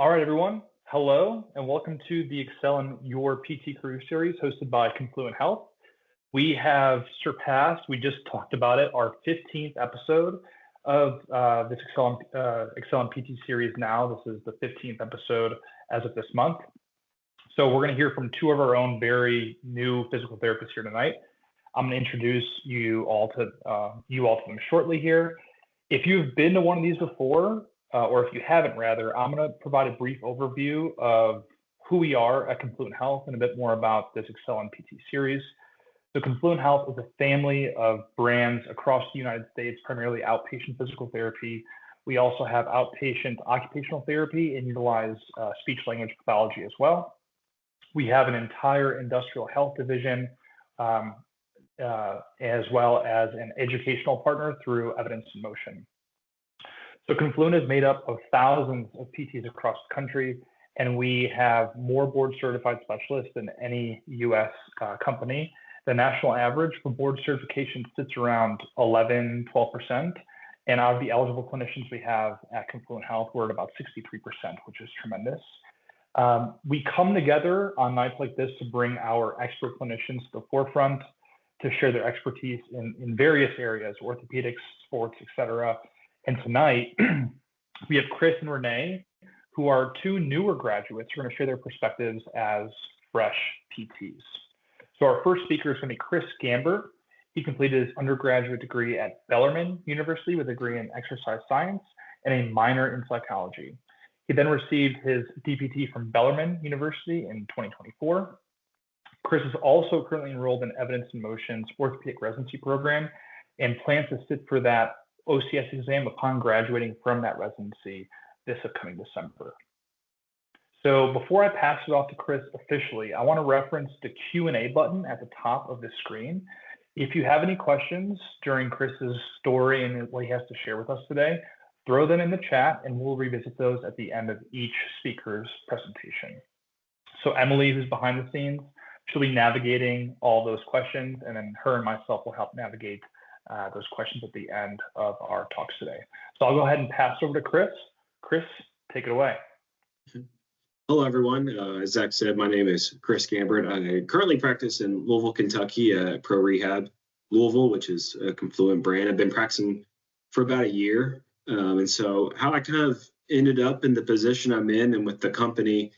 All right, everyone. Hello, and welcome to the Excel in Your PT Career series hosted by Confluent Health. We have surpassed, we just talked about it, our 15th episode of this Excel in PT series now. This is the 15th episode as of this month. So we're going to hear from two of our own very new physical therapists here tonight. I'm going to introduce you all to them shortly here. If you've been to one of these before, or if you haven't rather, I'm going to provide a brief overview of who we are at Confluent Health and a bit more about this Excel in PT series. So Confluent Health is a family of brands across the United States, primarily outpatient physical therapy. We also have outpatient occupational therapy and utilize speech-language pathology as well. We have an entire industrial health division, as well as an educational partner through Evidence in Motion. So Confluent is made up of thousands of PTs across the country, and we have more board certified specialists than any US company. The national average for board certification sits around 11, 12%. And out of the eligible clinicians we have at Confluent Health, we're at about 63%, which is tremendous. We come together on nights like this to bring our expert clinicians to the forefront, to share their expertise in various areas, orthopedics, sports, et cetera. And tonight, we have Chris and Renee, who are two newer graduates who are going to share their perspectives as fresh PTs. So our first speaker is going to be Chris Gambert. He completed his undergraduate degree at Bellarmine University with a degree in exercise science and a minor in psychology. He then received his DPT from Bellarmine University in 2024. Chris is also currently enrolled in Evidence in Motion's orthopedic residency program and plans to sit for that OCS exam upon graduating from that residency this upcoming December. So before I pass it off to Chris officially, I want to reference the Q&A button at the top of the screen. If you have any questions during Chris's story and what he has to share with us today, throw them in the chat and we'll revisit those at the end of each speaker's presentation. So Emily, who's behind the scenes, she'll be navigating all those questions, and then her and myself will help navigate those questions at the end of our talks today. So I'll go ahead and pass over to Chris. Chris, take it away. Hello, everyone. As Zach said, my name is Chris Gambert. I currently practice in Louisville, Kentucky at ProRehab Louisville, which is a Confluent brand. I've been practicing for about a year. And so how I kind of ended up in the position I'm in and with the company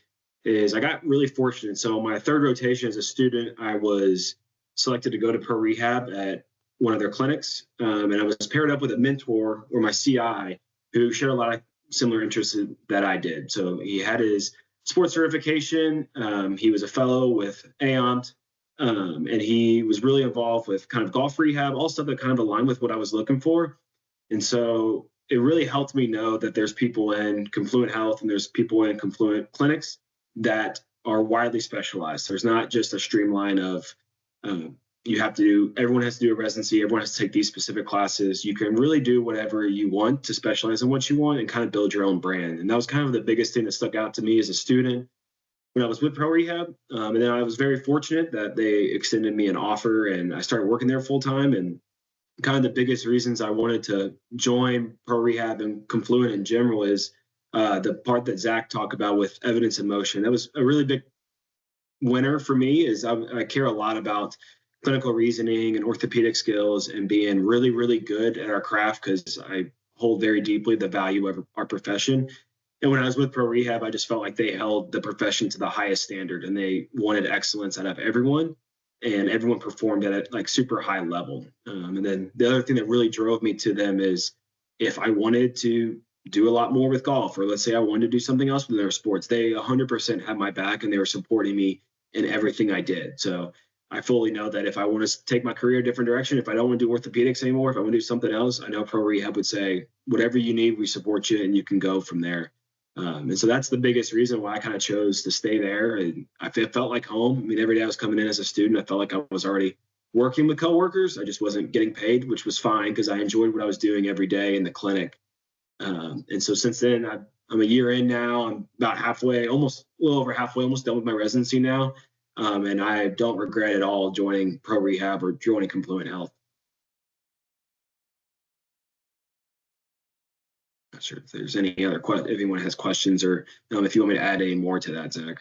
is I got really fortunate. So my third rotation as a student, I was selected to go to ProRehab at one of their clinics. And I was paired up with a mentor, or my CI, who shared a lot of similar interests that I did. So he had his sports certification. He was a fellow with AOMT, and he was really involved with kind of golf rehab, all stuff that kind of aligned with what I was looking for. And so it really helped me know that there's people in Confluent Health and there's people in Confluent clinics that are widely specialized. There's not just a streamline of everyone has to do a residency, everyone has to take these specific classes. You can really do whatever you want to specialize in what you want and kind of build your own brand. And that was kind of the biggest thing that stuck out to me as a student when I was with ProRehab. And then I was very fortunate that they extended me an offer and I started working there full time. And kind of the biggest reasons I wanted to join ProRehab and Confluent in general is the part that Zach talked about with Evidence in Motion. That was a really big winner for me. Is I care a lot about clinical reasoning and orthopedic skills and being really, really good at our craft, because I hold very deeply the value of our profession. And when I was with ProRehab, I just felt like they held the profession to the highest standard and they wanted excellence out of everyone, and everyone performed at a like super high level. And then the other thing that really drove me to them is if I wanted to do a lot more with golf, or let's say I wanted to do something else with their sports, they 100% had my back and they were supporting me in everything I did. So I fully know that if I want to take my career a different direction, if I don't want to do orthopedics anymore, if I want to do something else, I know ProRehab would say, whatever you need, we support you and you can go from there. And so that's the biggest reason why I kind of chose to stay there. And I felt like home. I mean, every day I was coming in as a student, I felt like I was already working with coworkers. I just wasn't getting paid, which was fine because I enjoyed what I was doing every day in the clinic. And so since then, I'm a year in now. I'm about halfway, almost a little over halfway, almost done with my residency now. And I don't regret at all joining ProRehab or joining Confluent Health. sure if there's any other if anyone has questions, or if you want me to add any more to that, Zach.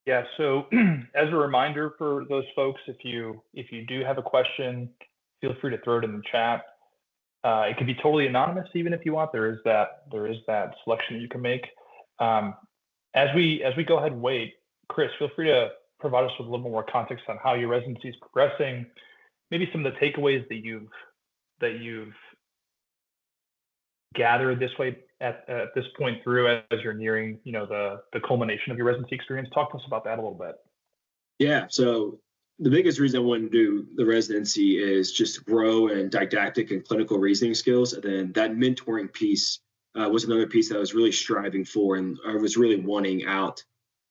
Yeah. So as a reminder for those folks, if you do have a question, feel free to throw it in the chat. It can be totally anonymous, even if you want. There is that selection that you can make. As we go ahead and wait, Chris, feel free to provide us with a little more context on how your residency is progressing. Maybe some of the takeaways that you've gathered this way at this point through, as you're nearing, the culmination of your residency experience. Talk to us about that a little bit. Yeah. So the biggest reason I wanted to do the residency is just to grow in didactic and clinical reasoning skills. And then that mentoring piece was another piece that I was really striving for, and I was really wanting out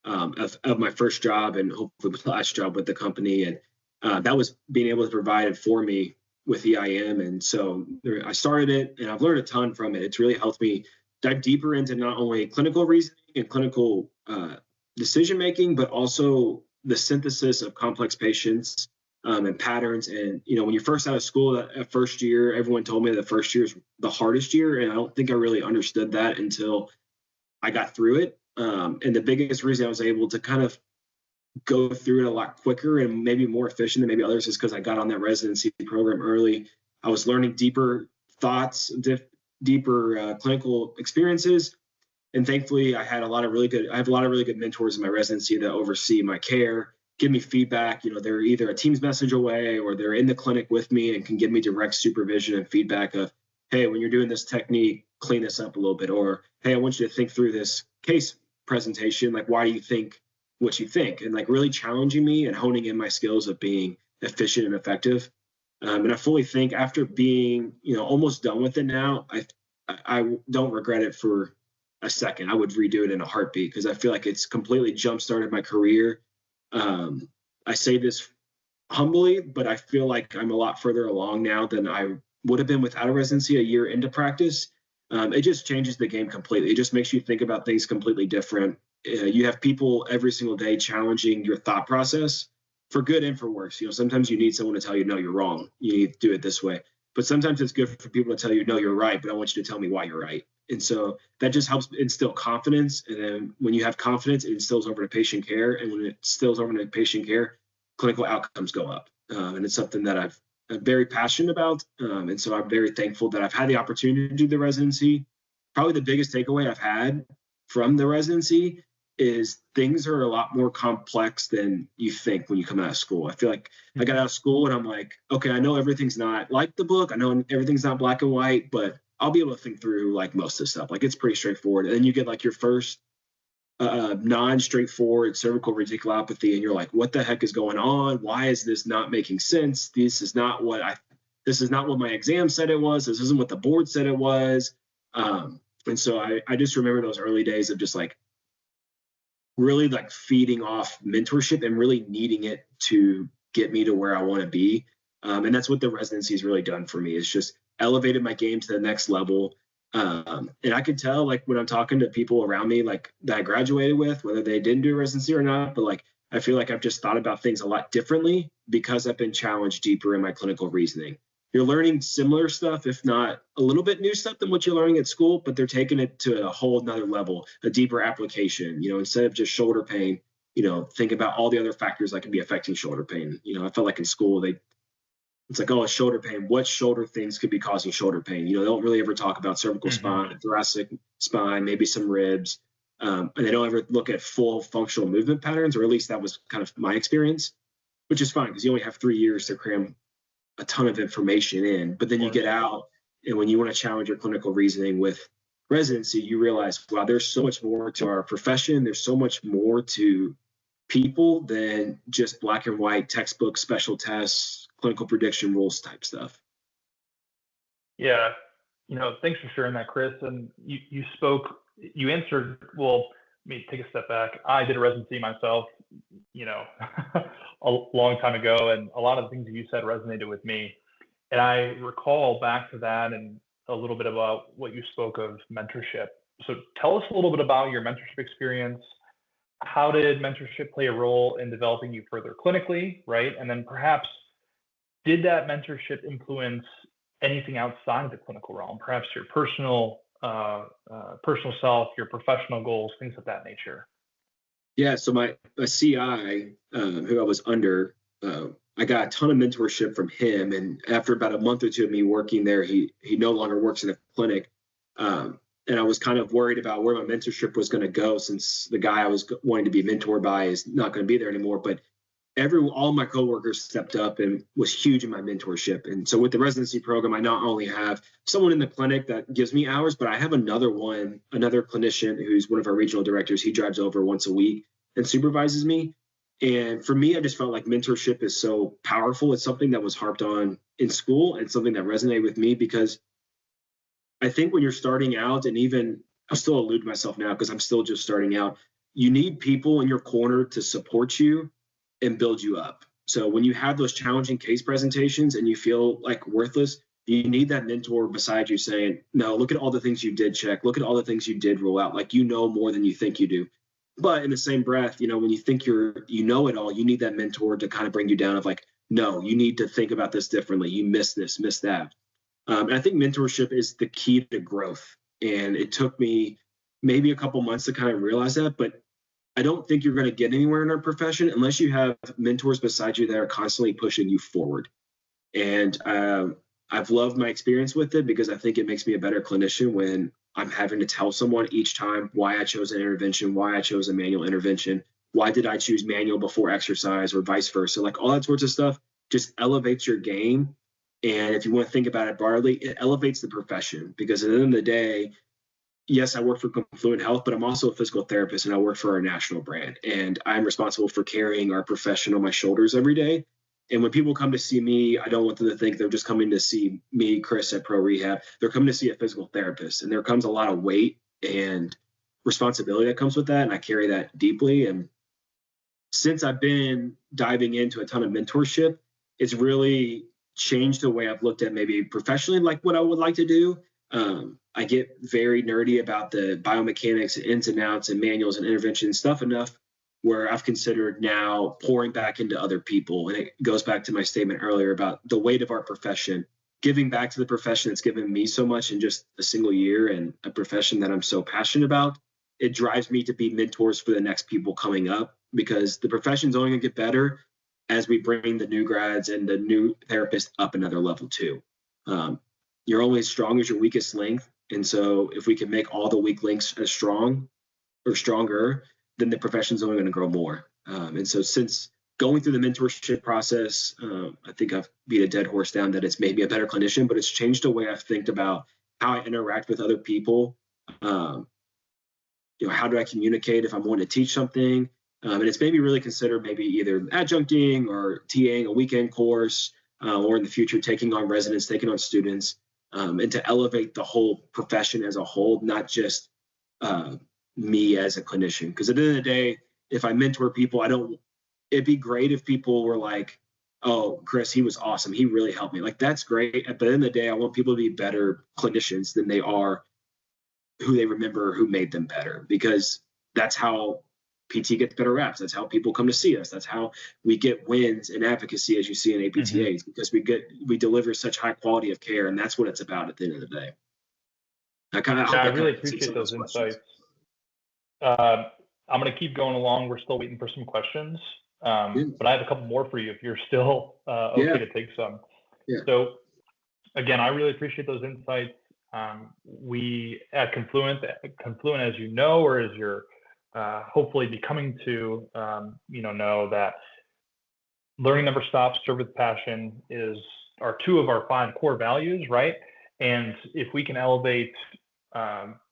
of my first job and hopefully my last job with the company. And that was being able to provide it for me with EIM. And so I started it, and I've learned a ton from it. It's really helped me dive deeper into not only clinical reasoning and clinical decision making, but also the synthesis of complex patients and patterns. And when you're first out of school, that first year, everyone told me the first year is the hardest year, and I don't think I really understood that until I got through it. And the biggest reason I was able to kind of go through it a lot quicker and maybe more efficient than maybe others is because I got on that residency program early. I was learning deeper thoughts, deeper clinical experiences. And thankfully, I have a lot of really good mentors in my residency that oversee my care, give me feedback. They're either a Teams message away or they're in the clinic with me and can give me direct supervision and feedback of, hey, when you're doing this technique, clean this up a little bit. Or, hey, I want you to think through this case presentation. Like, why do you think what you think? And like really challenging me and honing in my skills of being efficient and effective. And I fully think after being, almost done with it now, I don't regret it for a second. I would redo it in a heartbeat because I feel like it's completely jump-started my career. I say this humbly, but I feel like I'm a lot further along now than I would have been without a residency a year into practice. It just changes the game completely. It just makes you think about things completely different. You have people every single day challenging your thought process for good and for worse. Sometimes you need someone to tell you, no, you're wrong. You need to do it this way. But sometimes it's good for people to tell you, no, you're right, but I want you to tell me why you're right. And so that just helps instill confidence. And then when you have confidence, it instills over to patient care. And when it instills over to patient care, clinical outcomes go up. And it's something that I'm very passionate about. And so I'm very thankful that I've had the opportunity to do the residency. Probably the biggest takeaway I've had from the residency is things are a lot more complex than you think when you come out of school. I feel like I got out of school and I'm like, okay, I know everything's not like the book. I know everything's not black and white, but I'll be able to think through like most of the stuff. Like it's pretty straightforward. And then you get like your first non-straightforward cervical radiculopathy, and you're like, what the heck is going on? Why is this not making sense? This is not what my exam said it was. This isn't what the board said it was. And so I just remember those early days of just like really like feeding off mentorship and really needing it to get me to where I want to be. And that's what the residency has really done for me. It's just elevated my game to the next level. And I could tell like when I'm talking to people around me, like that I graduated with, whether they didn't do residency or not, but like, I feel like I've just thought about things a lot differently because I've been challenged deeper in my clinical reasoning. You're learning similar stuff, if not a little bit new stuff than what you're learning at school, but they're taking it to a whole nother level, a deeper application. Instead of just shoulder pain, think about all the other factors that can be affecting shoulder pain. I felt like in school, it's like, oh, it's shoulder pain. What shoulder things could be causing shoulder pain? They don't really ever talk about cervical spine, thoracic spine, maybe some ribs. And they don't ever look at full functional movement patterns, or at least that was kind of my experience, which is fine because you only have 3 years to cram a ton of information in. But then you get out, and when you want to challenge your clinical reasoning with residency, you realize, wow, there's so much more to our profession. There's so much more to people than just black and white textbook special tests, clinical prediction rules type stuff. Yeah. Thanks for sharing that, Chris. And you answered, well, let me take a step back. I did a residency myself, a long time ago, and a lot of the things that you said resonated with me. And I recall back to that and a little bit about what you spoke of mentorship. So tell us a little bit about your mentorship experience. How did mentorship play a role in developing you further clinically, right? And then perhaps did that mentorship influence anything outside of the clinical realm, perhaps your personal personal self, your professional goals, things of that nature? Yeah, so my a CI who I was under, I got a ton of mentorship from him, and after about a month or two of me working there, he no longer works in a clinic, and I was kind of worried about where my mentorship was going to go since the guy I was wanting to be mentored by is not going to be there anymore. But all my coworkers stepped up and was huge in my mentorship. And so with the residency program, I not only have someone in the clinic that gives me hours, but I have another clinician who's one of our regional directors. He drives over once a week and supervises me. And for me, I just felt like mentorship is so powerful. It's something that was harped on in school and something that resonated with me because I think when you're starting out, and even I'll still allude to myself now because I'm still just starting out, you need people in your corner to support you and build you up. So when you have those challenging case presentations and you feel like worthless, you need that mentor beside you saying, no, look at all the things you did check. Look at all the things you did rule out. Like, you know more than you think you do. But in the same breath, when you think you know it all, you need that mentor to kind of bring you down of like, no, you need to think about this differently. You miss this, miss that. And I think mentorship is the key to growth. And it took me maybe a couple months to kind of realize that, but I don't think you're going to get anywhere in our profession unless you have mentors beside you that are constantly pushing you forward. And I've loved my experience with it because I think it makes me a better clinician when I'm having to tell someone each time why I chose an intervention, why I chose a manual intervention, why did I choose manual before exercise or vice versa. Like all that sorts of stuff just elevates your game. And if you want to think about it broadly, it elevates the profession because at the end of the day, yes, I work for Confluent Health, but I'm also a physical therapist and I work for our national brand. And I'm responsible for carrying our profession on my shoulders every day. And when people come to see me, I don't want them to think they're just coming to see me, Chris, at ProRehab. They're coming to see a physical therapist. And there comes a lot of weight and responsibility that comes with that. And I carry that deeply. And since I've been diving into a ton of mentorship, it's really changed the way I've looked at maybe professionally, like what I would like to do. I get very nerdy about the biomechanics and ins and outs and manuals and intervention stuff enough where I've considered now pouring back into other people. And it goes back to my statement earlier about the weight of our profession, giving back to the profession that's given me so much in just a single year and a profession that I'm so passionate about. It drives me to be mentors for the next people coming up because the profession's only going to get better as we bring the new grads and the new therapists up another level too. You're only as strong as your weakest link. And so if we can make all the weak links as strong or stronger, then the profession's only going to grow more. And so since going through the mentorship process, I think I've beat a dead horse down that it's maybe a better clinician, but it's changed the way I think about how I interact with other people. How do I communicate if I'm wanting to teach something? And it's maybe really consider maybe either adjuncting or TAing a weekend course, or in the future, taking on residents, taking on students, and to elevate the whole profession as a whole, not just me as a clinician. Because at the end of the day, if I mentor people, it'd be great if people were like, oh, Chris, he was awesome. He really helped me. Like, that's great. At the end of the day, I want people to be better clinicians than they are who they remember who made them better, because that's how PT gets better reps. That's how people come to see us. That's how we get wins in advocacy, as you see in APTAs, because we deliver such high quality of care, and that's what it's about at the end of the day. I really appreciate those insights. I'm going to keep going along. We're still waiting for some questions, but I have a couple more for you if you're still okay to take some. Yeah. So again, I really appreciate those insights. We at Confluent, as you know, or as you're hopefully becoming to, know that learning never stops, serve with passion are two of our 5 core values, right? And if we can elevate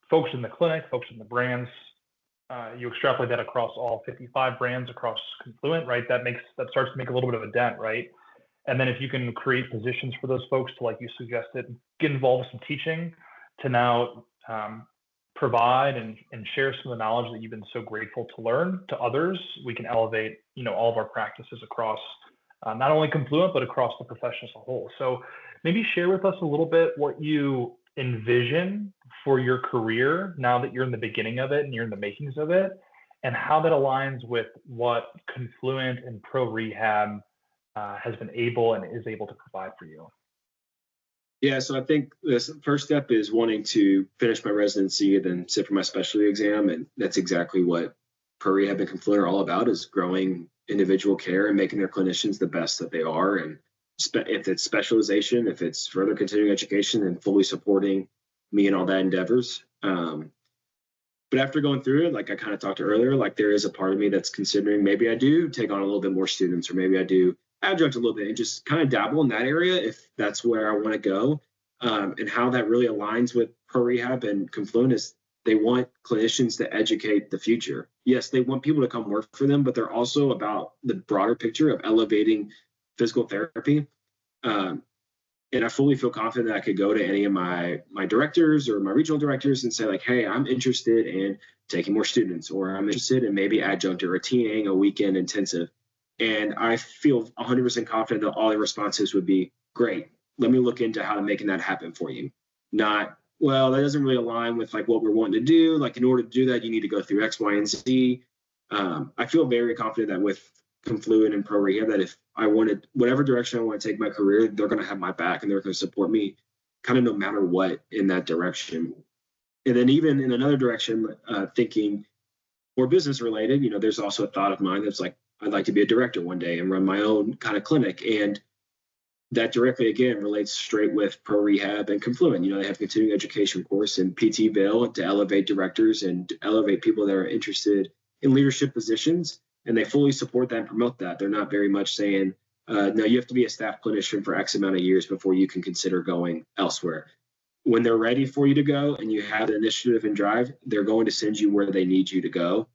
folks in the clinic, folks in the brands, you extrapolate that across all 55 brands across Confluent, right? That starts to make a little bit of a dent, right? And then if you can create positions for those folks to, like you suggested, get involved with some teaching to now provide and share some of the knowledge that you've been so grateful to learn to others, we can elevate, all of our practices across not only Confluent, but across the profession as a whole. So maybe share with us a little bit what you envision for your career now that you're in the beginning of it and you're in the makings of it, and how that aligns with what Confluent and ProRehab has been able and is able to provide for you. Yeah, so I think this first step is wanting to finish my residency and then sit for my specialty exam. And that's exactly what ProRehab and Confluent are all about, is growing individual care and making their clinicians the best that they are. And if it's specialization, if it's further continuing education, and fully supporting me in all that endeavors. But after going through it, like I kind of talked earlier, like there is a part of me that's considering maybe I do take on a little bit more students, or maybe I do adjunct a little bit and just kind of dabble in that area if that's where I want to go. And how that really aligns with ProRehab and Confluent is they want clinicians to educate the future. Yes, they want people to come work for them, but they're also about the broader picture of elevating physical therapy. And I fully feel confident that I could go to any of my directors or my regional directors and say, like, hey, I'm interested in taking more students, or I'm interested in maybe adjunct or TAing a weekend intensive. And I feel 100% confident that all the responses would be, great, let me look into how to making that happen for you. Not, well, that doesn't really align with like what we're wanting to do. Like, in order to do that, you need to go through X, Y, and Z. I feel very confident that with Confluent and ProRehab, that if I wanted whatever direction I want to take my career, they're going to have my back and they're going to support me kind of no matter what in that direction. And then even in another direction, thinking more business related, there's also a thought of mine that's like, I'd like to be a director one day and run my own kind of clinic. And that directly, again, relates straight with ProRehab and Confluent. They have a continuing education course in PTville to elevate directors and elevate people that are interested in leadership positions. And they fully support that and promote that. They're not very much saying, no, you have to be a staff clinician for X amount of years before you can consider going elsewhere. When they're ready for you to go and you have the initiative and drive, they're going to send you where they need you to go.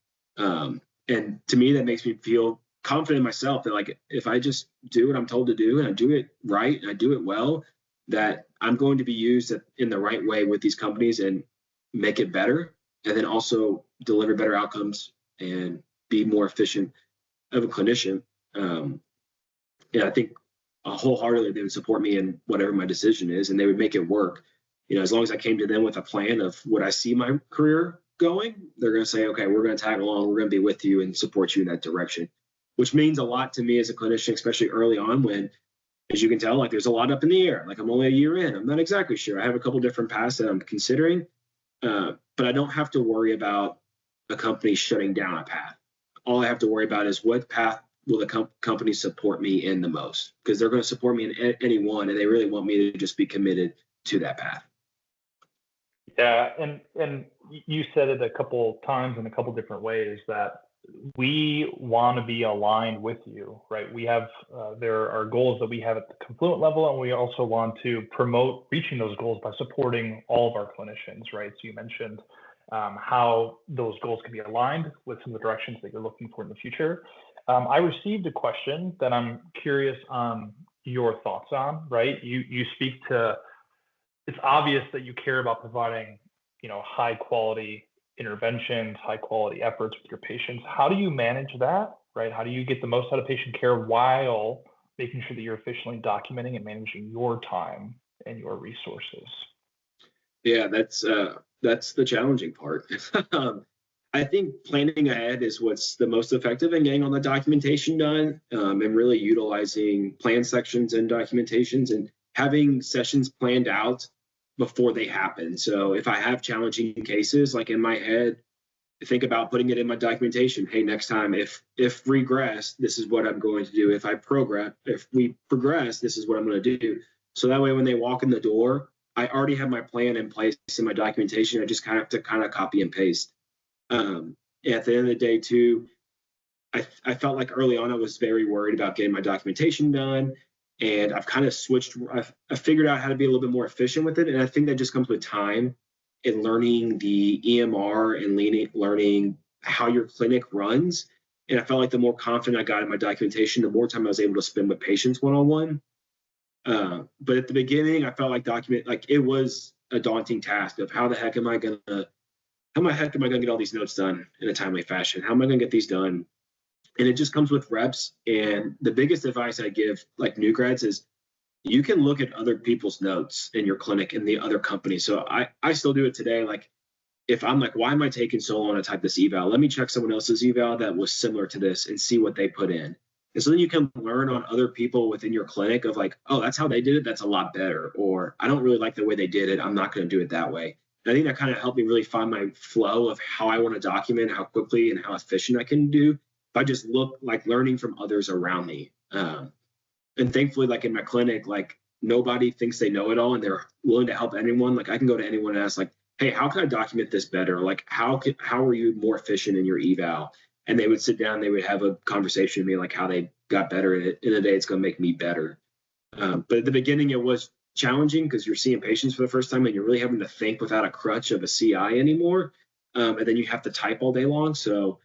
And to me, that makes me feel confident in myself that, like, if I just do what I'm told to do and I do it right and I do it well, that I'm going to be used in the right way with these companies and make it better, and then also deliver better outcomes and be more efficient of a clinician. I think wholeheartedly they would support me in whatever my decision is, and they would make it work. As long as I came to them with a plan of what I see my career going, they're going to say, okay, we're going to tag along, we're going to be with you and support you in that direction, which means a lot to me as a clinician, especially early on when, as you can tell, like there's a lot up in the air. Like, I'm only a year in. I'm not exactly sure. I have a couple different paths that I'm considering, but I don't have to worry about a company shutting down a path. All I have to worry about is what path will the company support me in the most, because they're going to support me in any one, and they really want me to just be committed to that path. Yeah, and you said it a couple times in a couple different ways that we want to be aligned with you, right? We have there are goals that we have at the Confluent level, and we also want to promote reaching those goals by supporting all of our clinicians, right? So you mentioned how those goals can be aligned with some of the directions that you're looking for in the future. I received a question that I'm curious on your thoughts on, right? You speak to, it's obvious that you care about providing, high quality interventions, high quality efforts with your patients. How do you manage that, right? How do you get the most out of patient care while making sure that you're efficiently documenting and managing your time and your resources? Yeah, that's the challenging part. I think planning ahead is what's the most effective in getting all the documentation done, and really utilizing plan sections and documentations and having sessions planned out before they happen. So if I have challenging cases, like in my head, think about putting it in my documentation. Hey, next time, if regress, this is what I'm going to do. If we progress, this is what I'm going to do. So that way, when they walk in the door, I already have my plan in place in my documentation. I just have to copy and paste. At the end of the day, too, I felt like early on I was very worried about getting my documentation done, and I've kind of switched. I figured out how to be a little bit more efficient with it, and I think that just comes with time and learning the EMR and learning how your clinic runs. And I felt like the more confident I got in my documentation, the more time I was able to spend with patients one-on-one. But at the beginning, I felt like it was a daunting task of how the heck am I gonna get all these notes done in a timely fashion? How am I gonna get these done? And it just comes with reps. And the biggest advice I give like new grads is you can look at other people's notes in your clinic in the other company. So I still do it today. Like, if I'm like, why am I taking so long to type this eval? Let me check someone else's eval that was similar to this and see what they put in. And so then you can learn on other people within your clinic of like, oh, that's how they did it. That's a lot better. Or I don't really like the way they did it. I'm not going to do it that way. And I think that kind of helped me really find my flow of how I want to document, how quickly and how efficient I can do. If I just look like learning from others around me. And thankfully, like in my clinic, like nobody thinks they know it all and they're willing to help anyone. Like I can go to anyone and ask like, hey, how can I document this better? Like how are you more efficient in your eval? And they would sit down, they would have a conversation with me, like how they got better at it. In a day, it's going to make me better. But at the beginning, it was challenging because you're seeing patients for the first time and you're really having to think without a crutch of a CI anymore. And then you have to type all day long. So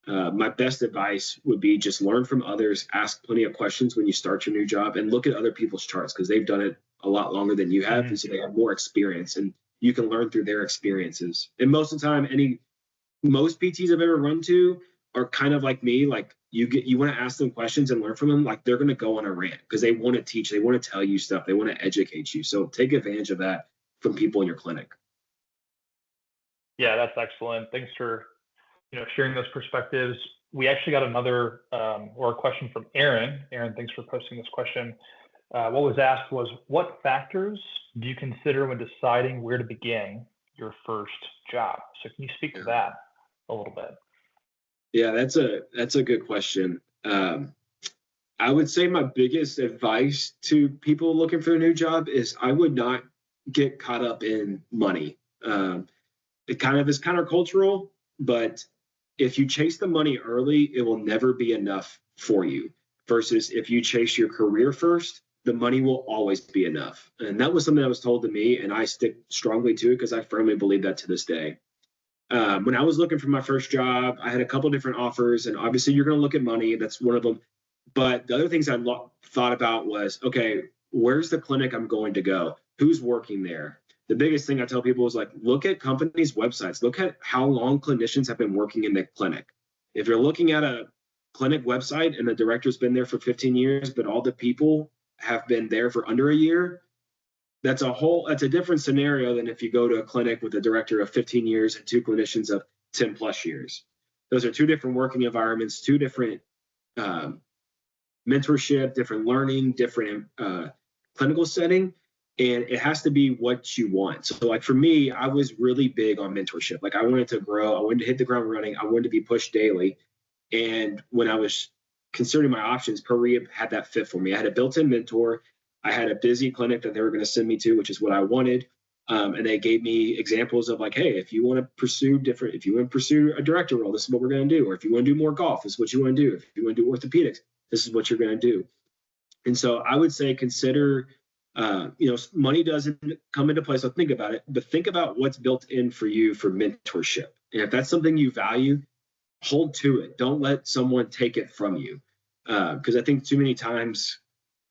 my best advice would be just learn from others, ask plenty of questions when you start your new job, and look at other people's charts because they've done it a lot longer than you have. And so they have more experience and you can learn through their experiences. And most of the time, most PTs I've ever run to are kind of like me. Like you want to ask them questions and learn from them. Like they're going to go on a rant because they want to teach, they want to tell you stuff, they want to educate you. So take advantage of that from people in your clinic. Yeah, that's excellent. Thanks for sharing those perspectives. We actually got another or a question from Aaron. Aaron, thanks for posting this question. What was asked was, what factors do you consider when deciding where to begin your first job? So can you speak to that a little bit? Yeah, that's a good question. I would say my biggest advice to people looking for a new job is I would not get caught up in money. It kind of is countercultural, but if you chase the money early, it will never be enough for you. Versus if you chase your career first, the money will always be enough. And that was something that was told to me, and I stick strongly to it because I firmly believe that to this day. When I was looking for my first job, I had a couple different offers, and obviously you're going to look at money. That's one of them. But the other things I thought about was, okay, where's the clinic I'm going to go? Who's working there? The biggest thing I tell people is like, look at companies' websites. Look at how long clinicians have been working in the clinic. If you're looking at a clinic website and the director's been there for 15 years, but all the people have been there for under a year, that's a different scenario than if you go to a clinic with a director of 15 years and two clinicians of 10 plus years. Those are two different working environments, two different mentorship, different learning, different clinical setting. And it has to be what you want. So like for me, I was really big on mentorship. Like I wanted to grow. I wanted to hit the ground running. I wanted to be pushed daily. And when I was considering my options, ProRehab had that fit for me. I had a built-in mentor. I had a busy clinic that they were going to send me to, which is what I wanted. And they gave me examples of like, hey, if you want to pursue a director role, this is what we're going to do. Or if you want to do more golf, this is what you want to do. If you want to do orthopedics, this is what you're going to do. And so I would say consider, money doesn't come into play. So think about it, but think about what's built in for you for mentorship. And if that's something you value, hold to it. Don't let someone take it from you. Because I think too many times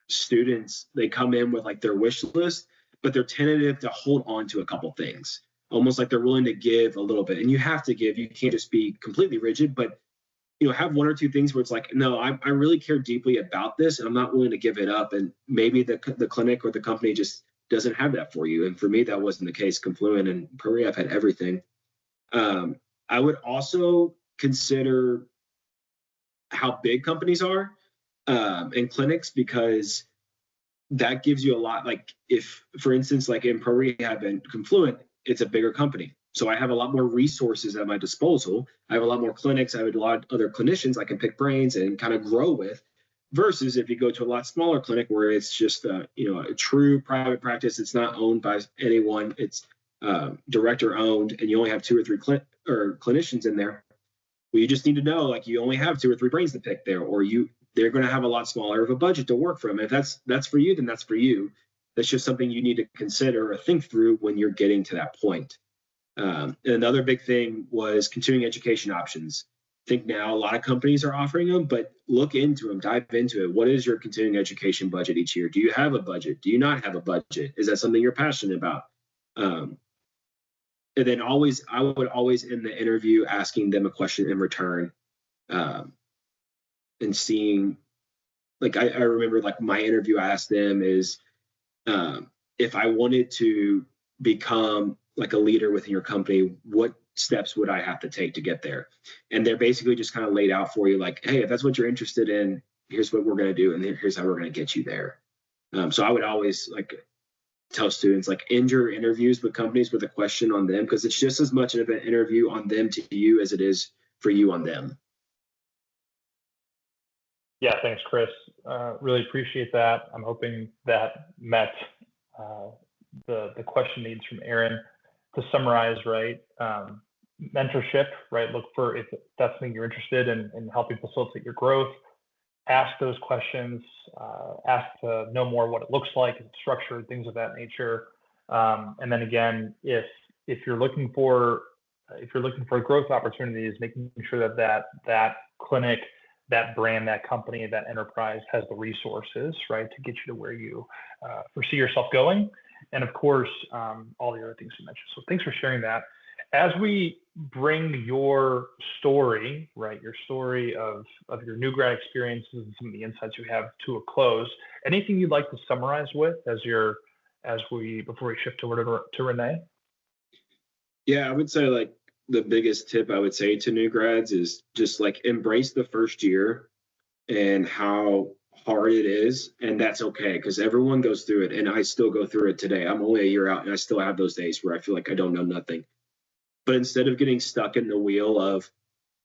students, they come in with like their wish list, but they're tentative to hold on to a couple things, almost like they're willing to give a little bit. And you have to give. You can't just be completely rigid, but have one or two things where it's like, no, I really care deeply about this and I'm not willing to give it up. And maybe the clinic or the company just doesn't have that for you. And for me, that wasn't the case. Confluent and ProRehab had everything. I would also consider how big companies are and clinics, because that gives you a lot. Like if, for instance, like in ProRehab and Confluent, it's a bigger company. So I have a lot more resources at my disposal. I have a lot more clinics. I have a lot of other clinicians I can pick brains and kind of grow with, versus if you go to a lot smaller clinic where it's just a true private practice. It's not owned by anyone. It's director owned, and you only have two or three clinicians in there. Well, you just need to know, like, you only have two or three brains to pick there, or they're going to have a lot smaller of a budget to work from. If that's for you, then that's for you. That's just something you need to consider or think through when you're getting to that point. And another big thing was continuing education options. I think now a lot of companies are offering them, but look into them, dive into it. What is your continuing education budget each year? Do you have a budget? Do you not have a budget? Is that something you're passionate about? And then I would always in the interview asking them a question in return, and seeing, like, I remember like my interview, I asked them is, if I wanted to become like a leader within your company, what steps would I have to take to get there? And they're basically just kind of laid out for you, like, hey, if that's what you're interested in, here's what we're going to do, and here's how we're going to get you there. So I would always like tell students, like, end your interviews with companies with a question on them, because it's just as much of an interview on them to you as it is for you on them. Yeah, thanks, Chris. Really appreciate that. I'm hoping that met the question needs from Aaron. To summarize, right, mentorship, right, look for, if that's something you're interested in helping facilitate your growth, ask those questions, ask to know more what it looks like, structure, things of that nature. And then again, if you're looking for growth opportunities, making sure that clinic, that brand, that company, that enterprise has the resources, right, to get you to where you foresee yourself going. And of course, all the other things you mentioned. So thanks for sharing that. As we bring your story, right, your story of your new grad experiences and some of the insights you have to a close, anything you'd like to summarize with before we shift over to Renee? Yeah, I would say, like, the biggest tip I would say to new grads is just like embrace the first year and how hard it is. And that's okay, because everyone goes through it. And I still go through it today. I'm only a year out and I still have those days where I feel like I don't know nothing. But instead of getting stuck in the wheel of,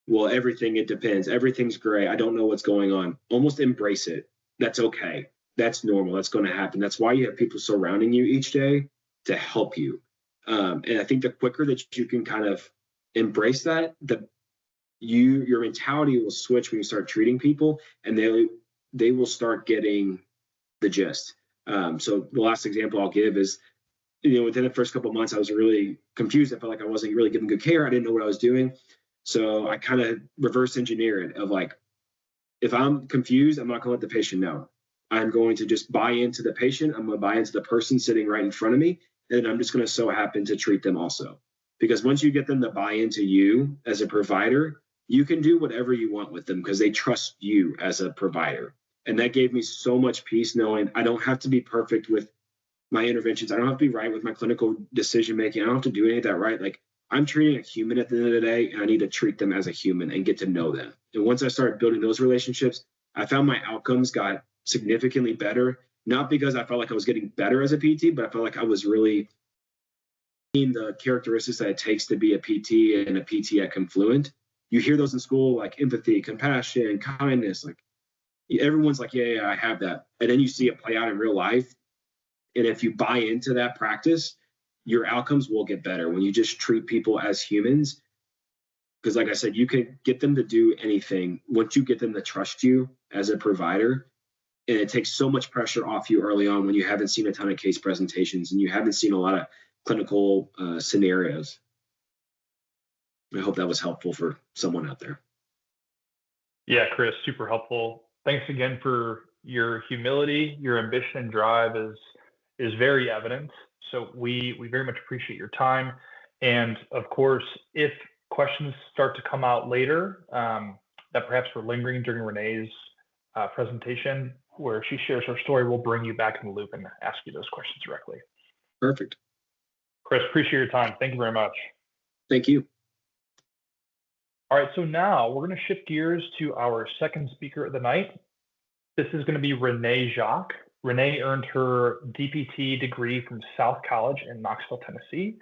well, it depends, everything's gray, I don't know what's going on, almost embrace it. That's okay. That's normal. That's going to happen. That's why you have people surrounding you each day to help you. And I think the quicker that you can kind of embrace that, your mentality will switch when you start treating people, and they will start getting the gist. So the last example I'll give is, within the first couple of months, I was really confused. I felt like I wasn't really giving good care. I didn't know what I was doing. So I kind of reverse engineer it of like, if I'm confused, I'm not going to let the patient know. I'm going to just buy into the patient. I'm going to buy into the person sitting right in front of me. And I'm just going to so happen to treat them also. Because once you get them to buy into you as a provider, you can do whatever you want with them because they trust you as a provider. And that gave me so much peace knowing I don't have to be perfect with my interventions. I don't have to be right with my clinical decision making. I don't have to do any of that right. Like, I'm treating a human at the end of the day, and I need to treat them as a human and get to know them. And once I started building those relationships, I found my outcomes got significantly better, not because I felt like I was getting better as a PT, but I felt like I was really seeing the characteristics that it takes to be a PT and a PT at Confluent. You hear those in school, like empathy, compassion, kindness. Like, everyone's like, yeah, I have that. And then you see it play out in real life. And if you buy into that practice, your outcomes will get better when you just treat people as humans. Because like I said, you can get them to do anything once you get them to trust you as a provider. And it takes so much pressure off you early on when you haven't seen a ton of case presentations and you haven't seen a lot of clinical scenarios. I hope that was helpful for someone out there. Yeah, Chris, super helpful. Thanks again for your humility. Your ambition and drive is very evident. So we very much appreciate your time. And of course, if questions start to come out later that perhaps were lingering during Renee's presentation, where she shares her story, we'll bring you back in the loop and ask you those questions directly. Perfect. Chris, appreciate your time. Thank you very much. Thank you. All right, so now we're going to shift gears to our second speaker of the night. This is going to be Renee Jacques. Renee earned her DPT degree from South College in Knoxville, Tennessee.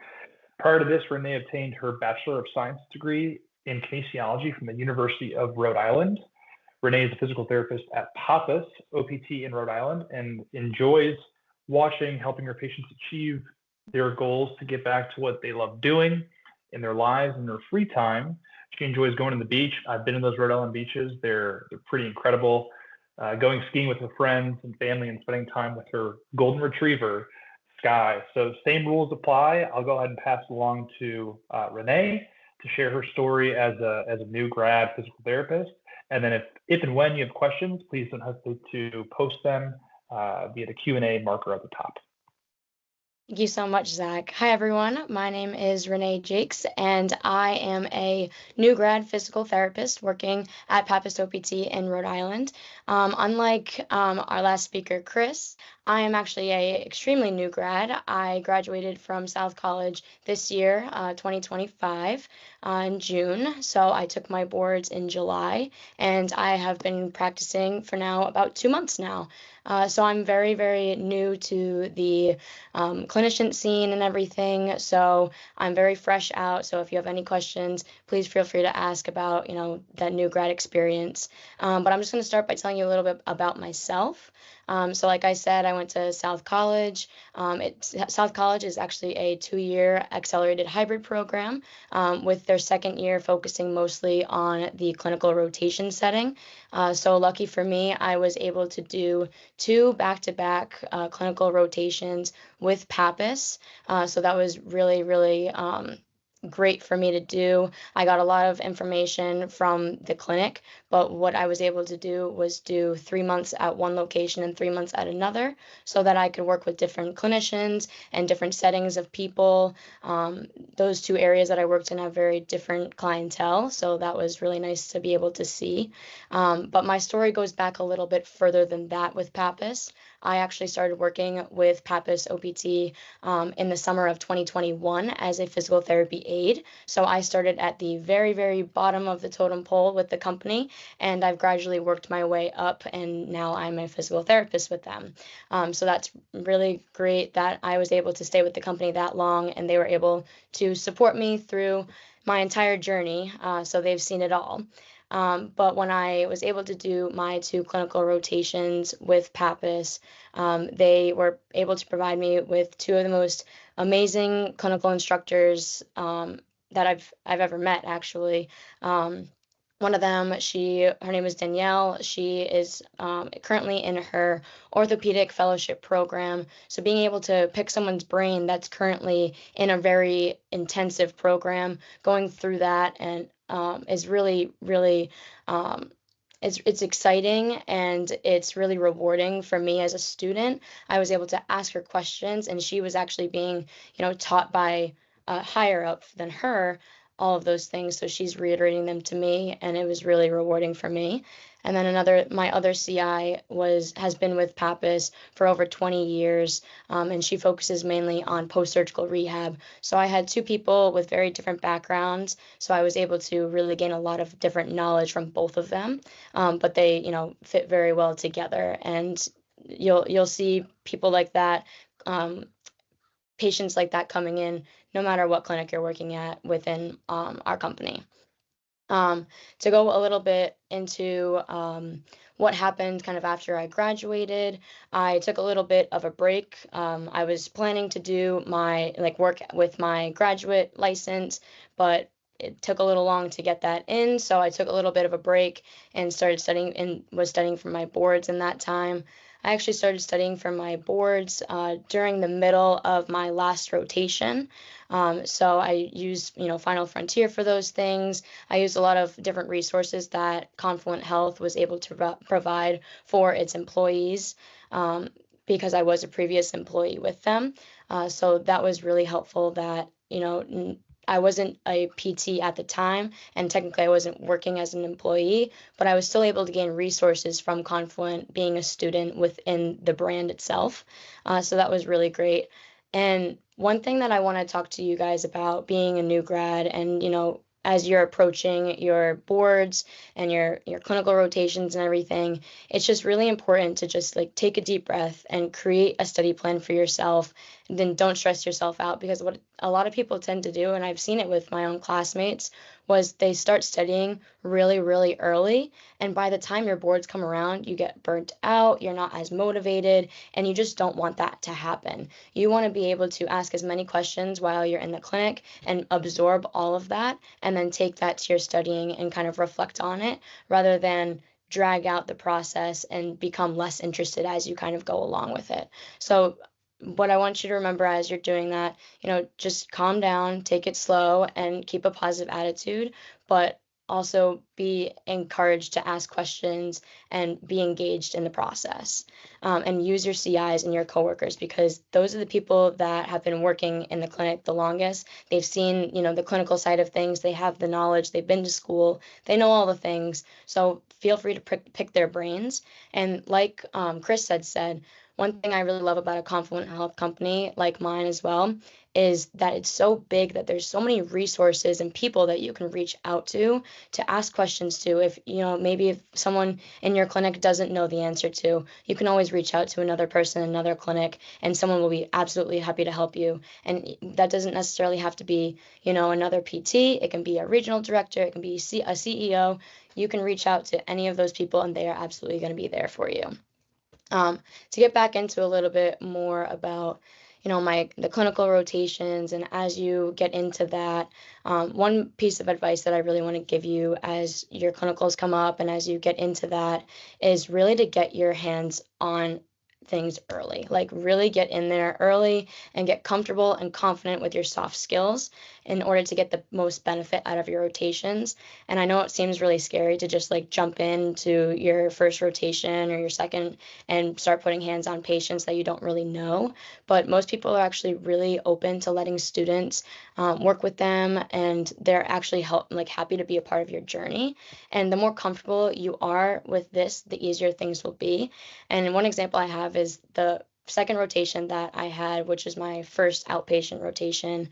Prior to this, Renee obtained her Bachelor of Science degree in kinesiology from the University of Rhode Island. Renee is a physical therapist at Pappas OPT in Rhode Island and enjoys helping her patients achieve their goals to get back to what they love doing in their lives and their free time. She enjoys going to the beach. I've been in those Rhode Island beaches. They're pretty incredible. Going skiing with her friends and family and spending time with her golden retriever, Sky. So same rules apply. I'll go ahead and pass it along to Renee to share her story as a new grad physical therapist. And then if and when you have questions, please don't hesitate to post them via the Q&A marker at the top. Thank you so much, Zach. Hi, everyone. My name is Renee Jacques, and I am a new grad physical therapist working at Pappas OPT in Rhode Island. Unlike our last speaker, Chris, I am actually a extremely new grad. I graduated from South College this year, 2025. in June. So I took my boards in July, and I have been practicing for now about 2 months now. So I'm very, very new to the clinician scene and everything. So I'm very fresh out. So if you have any questions, please feel free to ask about, that new grad experience. But I'm just going to start by telling you a little bit about myself. So like I said, I went to South College. South College is actually a 2-year accelerated hybrid program, with their second year focusing mostly on the clinical rotation setting. So lucky for me, I was able to do 2 back-to-back clinical rotations with Pappas. So that was really, really great for me to do. I got a lot of information from the clinic, but what I was able to do was do 3 months at one location and 3 months at another, so that I could work with different clinicians and different settings of people. Those 2 areas that I worked in have very different clientele, so that was really nice to be able to see. But my story goes back a little bit further than that with Pappas. I actually started working with Pappas OPT in the summer of 2021 as a physical therapy aide. So I started at the very, very bottom of the totem pole with the company, and I've gradually worked my way up, and now I'm a physical therapist with them. So that's really great that I was able to stay with the company that long, and they were able to support me through my entire journey. So they've seen it all. But when I was able to do my 2 clinical rotations with Pappas, they were able to provide me with 2 of the most amazing clinical instructors that I've ever met, actually. One of them, her name is Danielle. She is currently in her orthopedic fellowship program. So being able to pick someone's brain that's currently in a very intensive program, going through that, and is really, really, it's exciting, and it's really rewarding for me as a student. I was able to ask her questions, and she was actually being, taught by higher up than her all of those things. So she's reiterating them to me, and it was really rewarding for me. And then my other CI has been with Pappas for over 20 years, and she focuses mainly on post-surgical rehab. So I had 2 people with very different backgrounds, so I was able to really gain a lot of different knowledge from both of them. But they, fit very well together, and you'll see people like that, patients like that coming in, no matter what clinic you're working at within our company. To go a little bit into what happened kind of after I graduated, I took a little bit of a break. I was planning to do my work with my graduate license, but it took a little long to get that in, so I took a little bit of a break and started studying, and was studying for my boards in that time. I actually started studying for my boards during the middle of my last rotation. So I used, Final Frontier for those things. I used a lot of different resources that Confluent Health was able to provide for its employees, because I was a previous employee with them. So that was really helpful that, I wasn't a PT at the time, and technically I wasn't working as an employee, but I was still able to gain resources from Confluent being a student within the brand itself. So that was really great. And one thing that I want to talk to you guys about being a new grad, and, as you're approaching your boards and your clinical rotations and everything, it's just really important to just take a deep breath and create a study plan for yourself. And then don't stress yourself out, because what a lot of people tend to do, and I've seen it with my own classmates, was they start studying really, really early, and by the time your boards come around, you get burnt out, you're not as motivated, and you just don't want that to happen. You want to be able to ask as many questions while you're in the clinic and absorb all of that, and then take that to your studying and kind of reflect on it, rather than drag out the process and become less interested as you kind of go along with it. So what I want you to remember as you're doing that, just calm down, take it slow, and keep a positive attitude, but also be encouraged to ask questions and be engaged in the process. And use your CIs and your coworkers, because those are the people that have been working in the clinic the longest. They've seen, the clinical side of things. They have the knowledge. They've been to school. They know all the things. So feel free to pick their brains. And like Chris had said, one thing I really love about a Confluent Health company like mine as well is that it's so big that there's so many resources and people that you can reach out to ask questions to. If, maybe if someone in your clinic doesn't know the answer to, you can always reach out to another person in another clinic, and someone will be absolutely happy to help you. And that doesn't necessarily have to be, another PT. It can be a regional director. It can be a CEO. You can reach out to any of those people, and they are absolutely going to be there for you. To get back into a little bit more about, the clinical rotations, and as you get into that, one piece of advice that I really want to give you as your clinicals come up and as you get into that is really to get your hands on things early. Like, really get in there early and get comfortable and confident with your soft skills in order to get the most benefit out of your rotations. And I know it seems really scary to just like jump into your first rotation or your second and start putting hands on patients that you don't really know, but most people are actually really open to letting students work with them, and they're actually happy to be a part of your journey. And the more comfortable you are with this, the easier things will be. And one example I have is the second rotation that I had, which is my first outpatient rotation.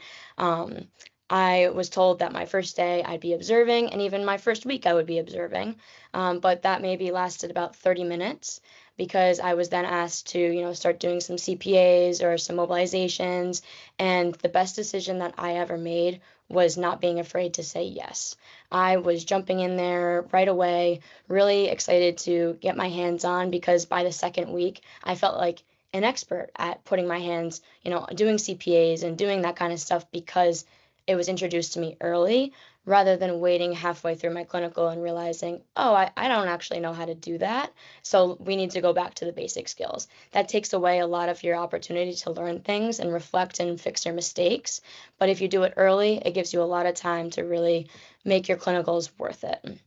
I was told that my first day I'd be observing, and even my first week I would be observing, but that maybe lasted about 30 minutes because I was then asked to, start doing some CPAs or some mobilizations, and the best decision that I ever made was not being afraid to say yes. I was jumping in there right away, really excited to get my hands on, because by the second week, I felt like an expert at putting my hands, doing CPAs and doing that kind of stuff, because it was introduced to me early, rather than waiting halfway through my clinical and realizing, oh, I don't actually know how to do that. So we need to go back to the basic skills. That takes away a lot of your opportunity to learn things and reflect and fix your mistakes. But if you do it early, it gives you a lot of time to really make your clinicals worth it.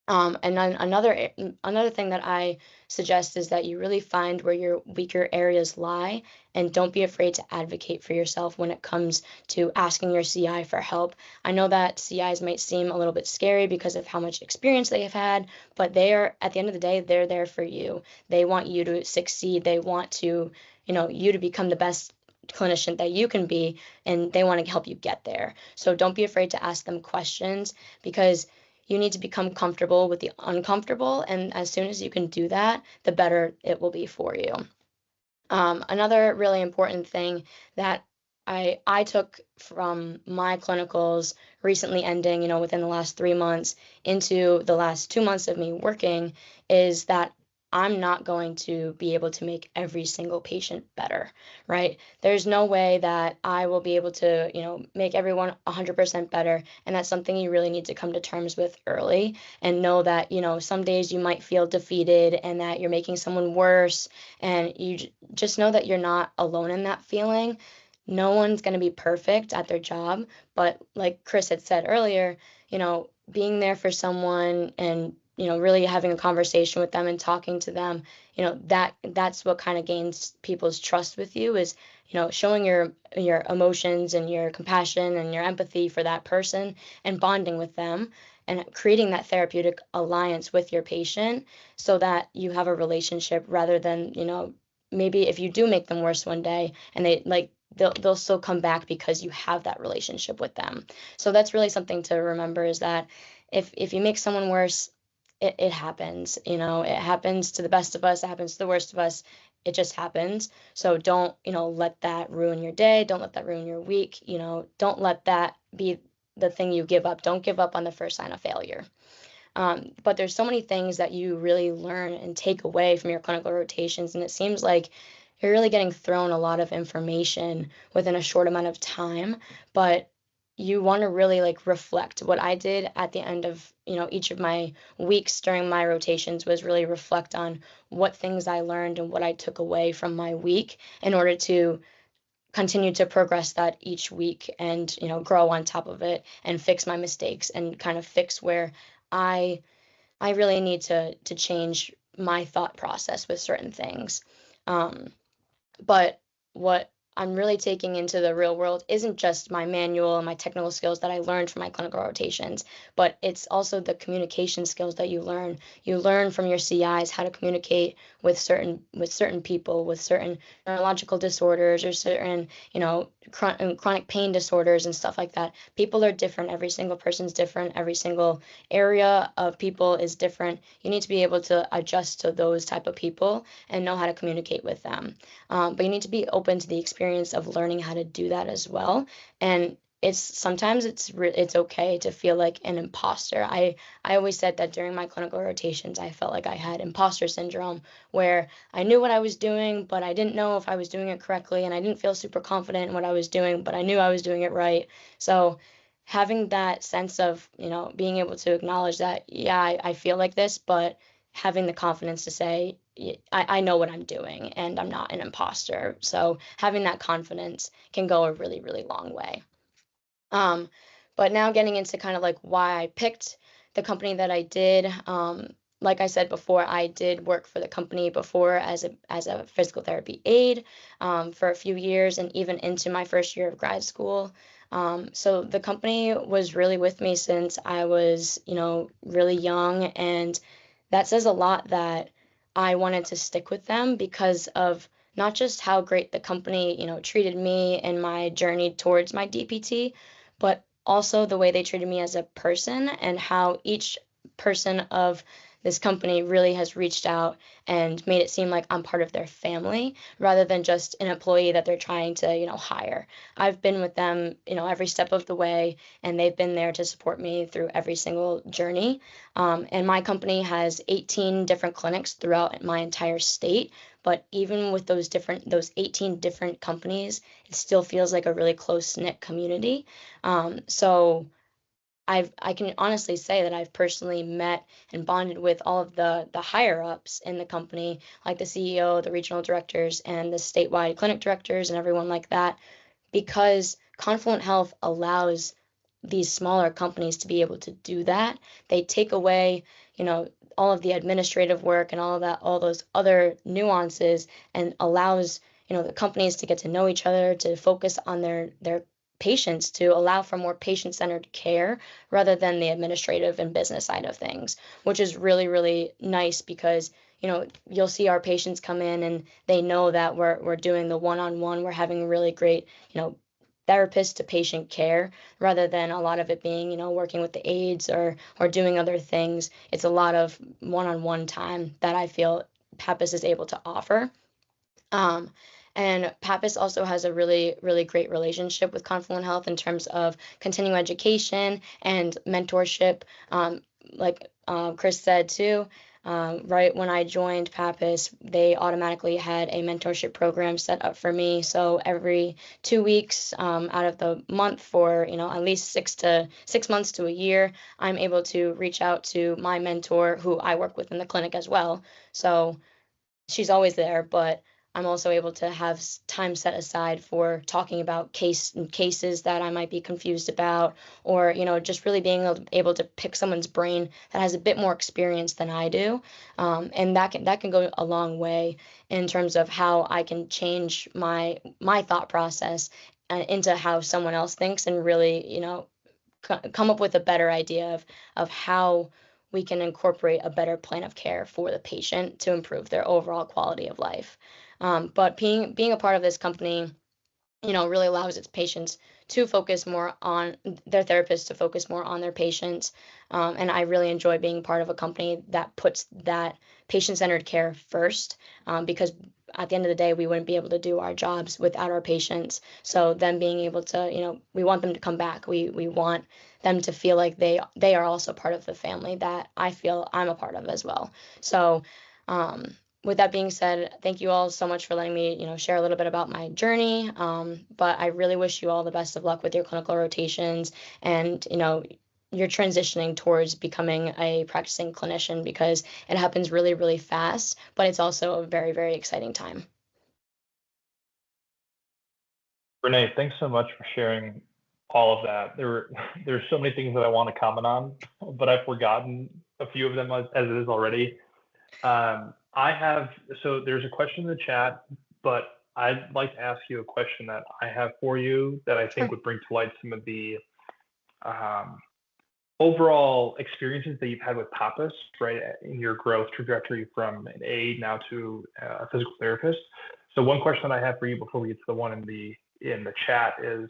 And then another thing that I suggest is that you really find where your weaker areas lie, and don't be afraid to advocate for yourself when it comes to asking your CI for help. I know that CIs might seem a little bit scary because of how much experience they have had, but they are, at the end of the day, they're there for you. They want you to succeed. They want to, you to become the best clinician that you can be, and they want to help you get there. So don't be afraid to ask them questions, because you need to become comfortable with the uncomfortable, and as soon as you can do that, the better it will be for you. Another really important thing that I took from my clinicals recently ending, within the last 3 months into the last 2 months of me working, is that I'm not going to be able to make every single patient better, right? There's no way that I will be able to, make everyone 100% better. And that's something you really need to come to terms with early, and know that, some days you might feel defeated and that you're making someone worse. And you just know that you're not alone in that feeling. No one's going to be perfect at their job. But like Chris had said earlier, being there for someone and really having a conversation with them and talking to them, that's what kind of gains people's trust with you, is, showing your emotions and your compassion and your empathy for that person, and bonding with them and creating that therapeutic alliance with your patient, so that you have a relationship, rather than, maybe if you do make them worse one day, and they'll still come back because you have that relationship with them. So that's really something to remember, is that if you make someone worse, it happens. It happens to the best of us. It happens to the worst of us. It just happens. So don't, let that ruin your day. Don't let that ruin your week. Don't let that be the thing you give up. Don't give up on the first sign of failure. But there's so many things that you really learn and take away from your clinical rotations. And it seems like you're really getting thrown a lot of information within a short amount of time. But you want to really reflect. What I did at the end of, each of my weeks during my rotations was really reflect on what things I learned and what I took away from my week, in order to continue to progress that each week, and, grow on top of it and fix my mistakes, and kind of fix where I really need to change my thought process with certain things. But what I'm really taking into the real world isn't just my manual and my technical skills that I learned from my clinical rotations, but it's also the communication skills that you learn. You learn from your CIs how to communicate with certain people with certain neurological disorders or certain, chronic pain disorders and stuff like that. People are different. Every single person's different. Every single area of people is different. You need to be able to adjust to those type of people and know how to communicate with them. But you need to be open to the experience of learning how to do that as well. And sometimes it's okay to feel like an imposter. I always said that during my clinical rotations, I felt like I had imposter syndrome, where I knew what I was doing, but I didn't know if I was doing it correctly, and I didn't feel super confident in what I was doing, but I knew I was doing it right. So having that sense of, being able to acknowledge that, yeah, I feel like this, but having the confidence to say, I know what I'm doing and I'm not an imposter. So having that confidence can go a really, really long way. But now getting into kind of like why I picked the company that I did. Like I said before, I did work for the company before as a physical therapy aide for a few years and even into my first year of grad school. So the company was really with me since I was, really young, and that says a lot that I wanted to stick with them because of not just how great the company, treated me in my journey towards my DPT, but also the way they treated me as a person and how each person of this company really has reached out and made it seem like I'm part of their family rather than just an employee that they're trying to, hire. I've been with them, every step of the way, and they've been there to support me through every single journey. And my company has 18 different clinics throughout my entire state. But even with those 18 different companies, it still feels like a really close-knit community. So I can honestly say that I've personally met and bonded with all of the higher ups in the company, like the CEO, the regional directors, and the statewide clinic directors, and everyone like that, because Confluent Health allows these smaller companies to be able to do that. They take away, all of the administrative work and all of that, all those other nuances, and allows, the companies to get to know each other, to focus on their patients, to allow for more patient-centered care rather than the administrative and business side of things, which is really, really nice because you'll see our patients come in and they know that we're doing the one-on-one, we're having really great, therapist to patient care rather than a lot of it being, working with the aides or doing other things. It's a lot of one-on-one time that I feel Pappas is able to offer. And Pappas also has a really, really great relationship with Confluent Health in terms of continuing education and mentorship. Like Chris said too, right when I joined Pappas, they automatically had a mentorship program set up for me. So every 2 weeks out of the month for at least 6 months to a year, I'm able to reach out to my mentor, who I work with in the clinic as well. So she's always there, but I'm also able to have time set aside for talking about cases that I might be confused about, or just really being able to pick someone's brain that has a bit more experience than I do, and that can go a long way in terms of how I can change my thought process into how someone else thinks, and really come up with a better idea of how we can incorporate a better plan of care for the patient to improve their overall quality of life. But being a part of this company, really allows its patients to focus more on their therapists, to focus more on their patients. And I really enjoy being part of a company that puts that patient-centered care first, because at the end of the day, we wouldn't be able to do our jobs without our patients. So them being able to, we want them to come back. We want them to feel like they are also part of the family that I feel I'm a part of as well. So with that being said, thank you all so much for letting me, share a little bit about my journey. But I really wish you all the best of luck with your clinical rotations and, you're transitioning towards becoming a practicing clinician, because it happens really, really fast, but it's also a very, very exciting time. Renee, thanks so much for sharing all of that. There's so many things that I want to comment on, but I've forgotten a few of them as it is already. So there's a question in the chat, but I'd like to ask you a question that I have for you that I think Sure. would bring to light some of the um, overall experiences that you've had with Pappas, right, in your growth trajectory from an aide now to a physical therapist. So one question that I have for you before we get to the one in the chat is,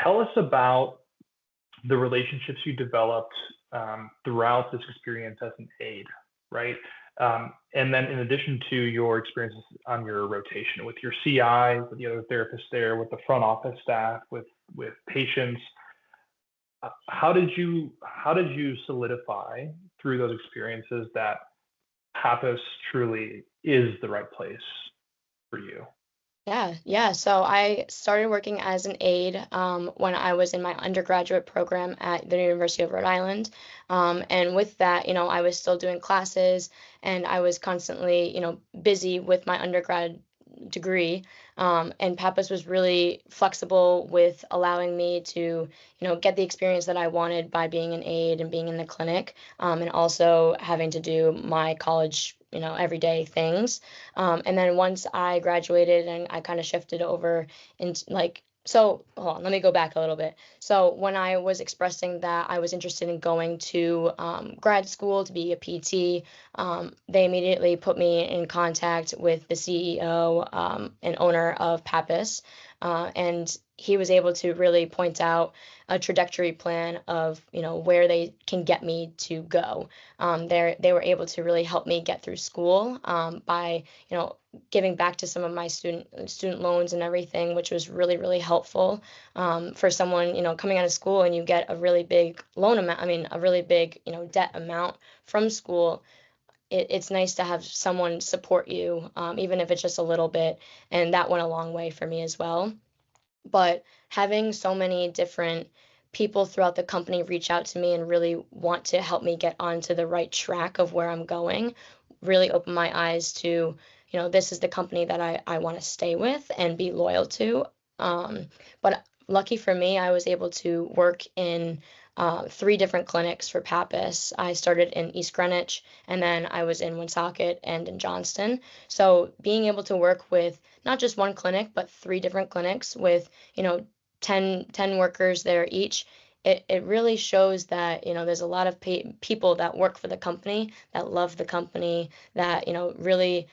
tell us about the relationships you developed throughout this experience as an aide, right? And then in addition to your experiences on your rotation with your CI, with the other therapists there, with the front office staff, with patients, how did you solidify through those experiences that Pappas truly is the right place for you? Yeah. So I started working as an aide when I was in my undergraduate program at the University of Rhode Island. And with that, I was still doing classes and I was constantly, busy with my undergrad degree. And Pappas was really flexible with allowing me to, get the experience that I wanted by being an aide and being in the clinic, and also having to do my college, everyday things. And then once I graduated and I kind of shifted over into so hold on, let me go back a little bit. So when I was expressing that I was interested in going to grad school to be a PT, they immediately put me in contact with the CEO and owner of Pappas, and he was able to really point out a trajectory plan of where they can get me to go. They were able to really help me get through school by giving back to some of my student loans and everything, which was really, really helpful for someone, coming out of school and you get a really big loan amount, a really big, debt amount from school. It's nice to have someone support you, even if it's just a little bit. And that went a long way for me as well. But having so many different people throughout the company reach out to me and really want to help me get onto the right track of where I'm going really opened my eyes to, this is the company that I want to stay with and be loyal to. But lucky for me, I was able to work in 3 different clinics for Pappas. I started in East Greenwich, and then I was in Woonsocket and in Johnston. So being able to work with not just one clinic, but 3 different clinics with, 10 workers there each, it really shows that, there's a lot of people that work for the company, that love the company, that, really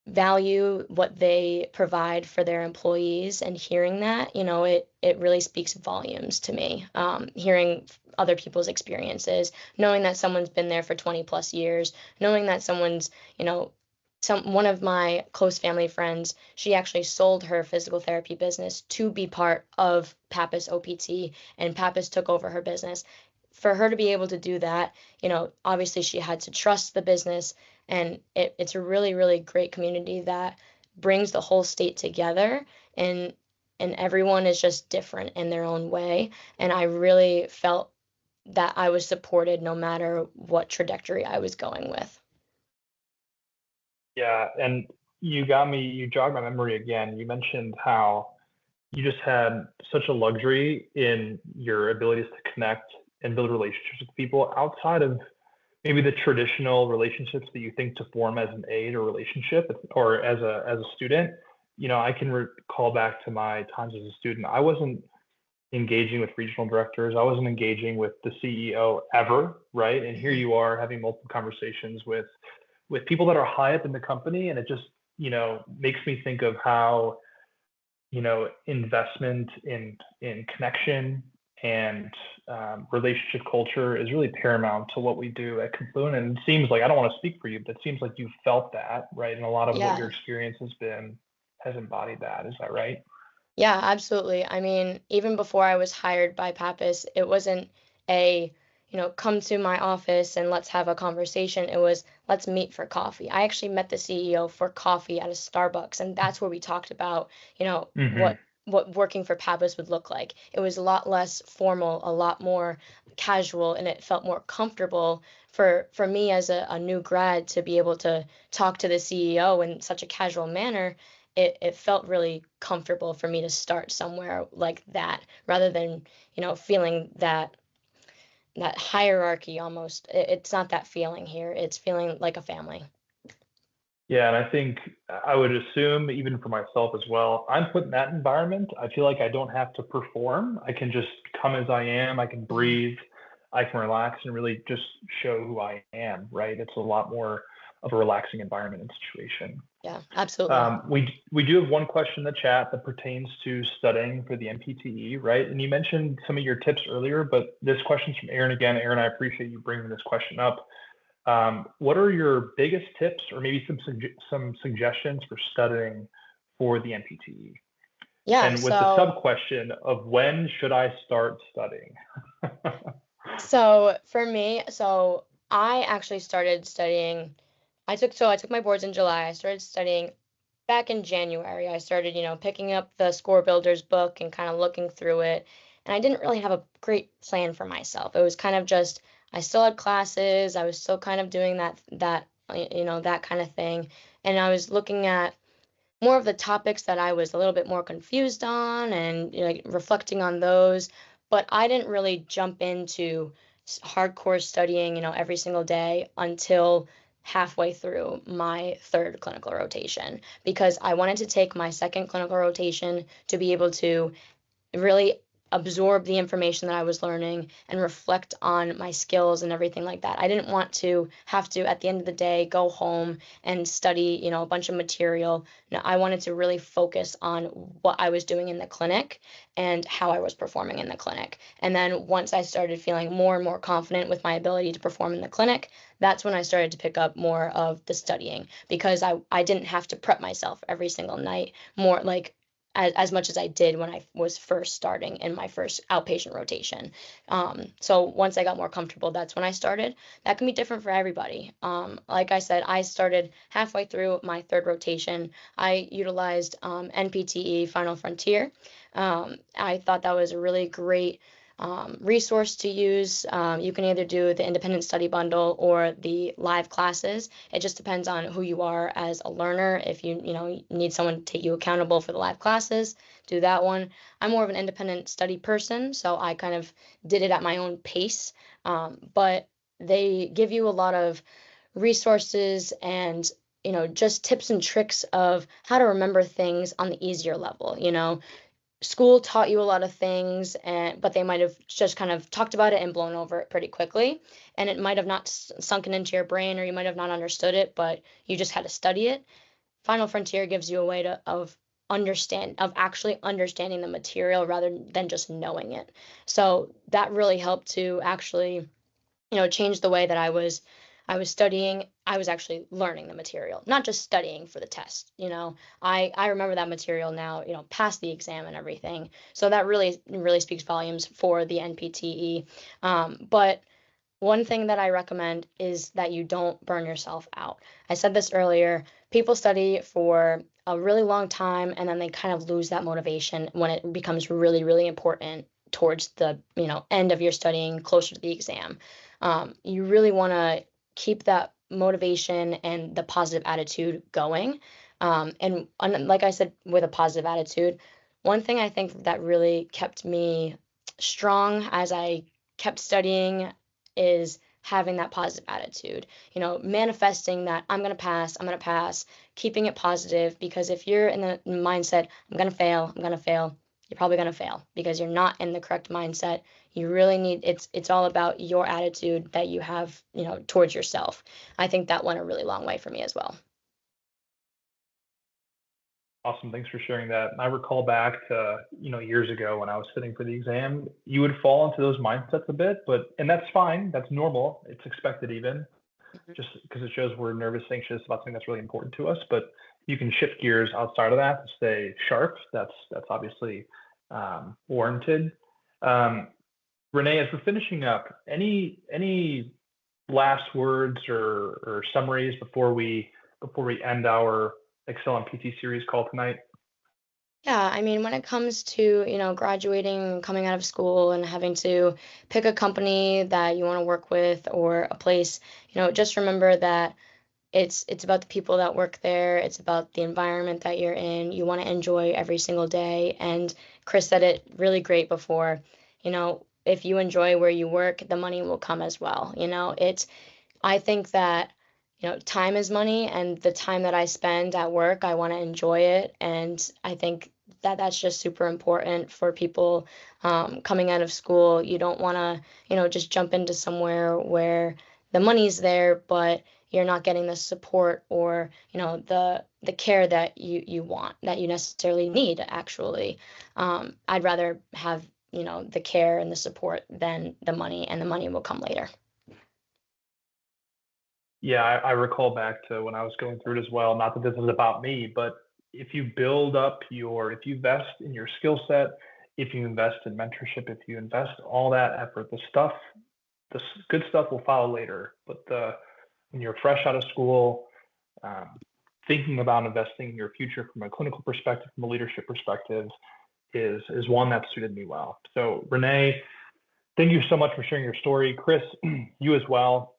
value what they provide for their employees. And hearing that, it really speaks volumes to me. Hearing other people's experiences, knowing that someone's been there for 20 plus years, knowing that someone's, one of my close family friends, she actually sold her physical therapy business to be part of Pappas OPT, and Pappas took over her business. For her to be able to do that, obviously she had to trust the business, and it's a really, really great community that brings the whole state together, and everyone is just different in their own way. And I really felt that I was supported no matter what trajectory I was going with. Yeah, and you jogged my memory again. You mentioned how you just had such a luxury in your abilities to connect and build relationships with people outside of maybe the traditional relationships that you think to form as an aide or relationship or as a student. I can recall back to my times as a student. I wasn't engaging with regional directors. I wasn't engaging with the CEO ever, right? And here you are having multiple conversations with people that are high up in the company, and it just makes me think of how investment in connection and relationship culture is really paramount to what we do at Confluent. And it seems like, I don't want to speak for you, but it seems like you felt that, right? And a lot of what your Yeah. experience has embodied that. Is that right? Yeah, absolutely. Even before I was hired by Pappas, it wasn't a, come to my office and let's have a conversation. It was, let's meet for coffee. I actually met the CEO for coffee at a Starbucks, and that's where we talked about, Mm-hmm. what working for Pappas would look like. It was a lot less formal, a lot more casual, and it felt more comfortable for me as a new grad to be able to talk to the CEO in such a casual manner. It felt really comfortable for me to start somewhere like that rather than, feeling that hierarchy almost. It's not that feeling here. It's feeling like a family. Yeah, and I think I would assume, even for myself as well, I'm put in that environment. I feel like I don't have to perform. I can just come as I am. I can Mhm. breathe. I can relax and really just show who I am, right? It's a lot more of a relaxing environment and situation. Yeah, absolutely. We do have one question in the chat that pertains to studying for the NPTE, right? And you mentioned some of your tips earlier, but this question's from Aaron again. Aaron, I appreciate you bringing this question up. What are your biggest tips, or maybe some suggestions for studying for the NPTE? Yeah, And with the so sub question of when should I start studying? so for me, so I actually started studying. I took my boards in July. I started studying back in January. I started, picking up the Score Builders book and kind of looking through it. And I didn't really have a great plan for myself. It was kind of just I still had classes. I was still kind of doing that kind of thing. And I was looking at more of the topics that I was a little bit more confused on and reflecting on those. But I didn't really jump into hardcore studying, every single day until halfway through my third clinical rotation because I wanted to take my second clinical rotation to be able to really absorb the information that I was learning and reflect on my skills and everything like that. I didn't want to have to, at the end of the day, go home and study, a bunch of material. No, I wanted to really focus on what I was doing in the clinic and how I was performing in the clinic. And then once I started feeling more and more confident with my ability to perform in the clinic, that's when I started to pick up more of the studying because I didn't have to prep myself every single night, more like as much as I did when I was first starting in my first outpatient rotation. So once I got more comfortable, that's when I started. That can be different for everybody. Like I said, I started halfway through my third rotation. I utilized NPTE Final Frontier. I thought that was a really great resource to use. You can either do the independent study bundle or the live classes. It just depends on who you are as a learner. If you need someone to take you accountable for the live classes, do that one. I'm more of an independent study person, so I kind of did it at my own pace. But they give you a lot of resources and just tips and tricks of how to remember things on the easier level. School taught you a lot of things but they might have just kind of talked about it and blown over it pretty quickly, and it might have not sunken into your brain, or you might have not understood it, but you just had to study it. Final Frontier gives you a way of actually understanding the material rather than just knowing it. So that really helped to actually changed the way that I was studying. I was actually learning the material, not just studying for the test. I remember that material now, past the exam and everything. So that really speaks volumes for the NPTE. But one thing that I recommend is that you don't burn yourself out. I said this earlier. People study for a really long time and then they kind of lose that motivation when it becomes really, really important towards the end of your studying, closer to the exam. You really want to keep that motivation and the positive attitude going. And like I said, with a positive attitude, one thing I think that really kept me strong as I kept studying is having that positive attitude, manifesting that I'm going to pass, keeping it positive. Because if you're in the mindset, I'm going to fail, I'm going to fail, you're probably going to fail because you're not in the correct mindset. You really need, it's all about your attitude that you have, towards yourself. I think that went a really long way for me as well. Awesome. Thanks for sharing that. And I recall back to, years ago when I was sitting for the exam, you would fall into those mindsets a bit, and that's fine. That's normal. It's expected even, Mhm. just because it shows we're nervous, anxious about something that's really important to us. But you can shift gears outside of that to stay sharp. That's obviously warranted. Renee, as we're finishing up, any last words or summaries before we end our Excel and PT series call tonight? Yeah, I mean, when it comes to, graduating, coming out of school and having to pick a company that you want to work with or a place, just remember that it's about the people that work there. It's about the environment that you're in. You want to enjoy every single day. And Chris said it really great before, if you enjoy where you work, the money will come as well. I think that time is money, and the time that I spend at work, I want to enjoy it. And I think that that's just super important for people coming out of school. You don't want to, just jump into somewhere where the money's there, but you're not getting the support or, the care that you want, that you necessarily need, actually. I'd rather have, the care and the support than the money, and the money will come later. Yeah, I recall back to when I was going through it as well. Not that this is about me, but if you if you invest in your skill set, if you invest in mentorship, if you invest all that effort, the good stuff will follow later. But when you're fresh out of school, um, thinking about investing in your future from a clinical perspective, from a leadership perspective, is one that suited me well. So Renee, thank you so much for sharing your story. Chris, you as well.